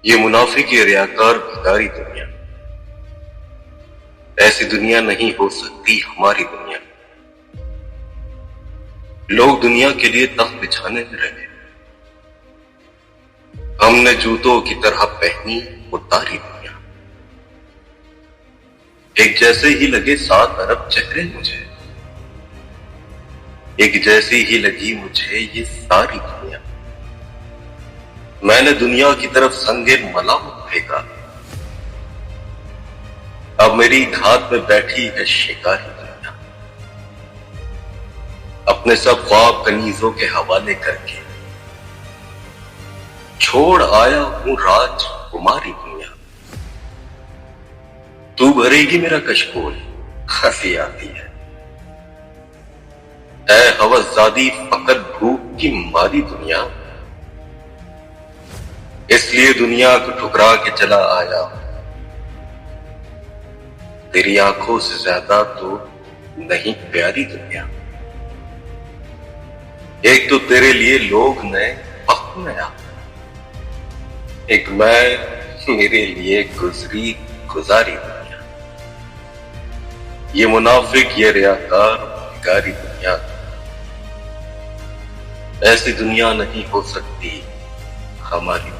ये मुनाफिक ये रियाकार भिखारी दुनिया, ऐसी दुनिया नहीं हो सकती हमारी दुनिया। लोग दुनिया के लिए तख्त बिछाने में लगे, हमने जूतों की तरह पहनी उतारी दुनिया। एक जैसे ही लगे 7 अरब चेहरे मुझे, एक जैसी ही लगी मुझे ये सारी दुनिया। मैंने दुनिया की तरफ संगे मलामत फेंका, अब मेरी घात में बैठी है शिकारी दुनिया। अपने सब ख्वाब कनीजों के हवाले करके छोड़ आया हूं राजकुमारी दुनिया। तू भरेगी मेरा कशकोल, हंसी आती है हवसजादी फकत भूख की मारी दुनिया। इसलिए दुनिया को ठुकरा के चला आया, तेरी आंखों से ज्यादा तो नहीं प्यारी दुनिया। एक तो तेरे लिए लोग नए वक्त नया, एक मैं मेरे लिए गुजरी गुजारी दुनिया। ये मुनाफिक ये रियाकार भिखारी दुनिया, ऐसी दुनिया नहीं हो सकती हमारी।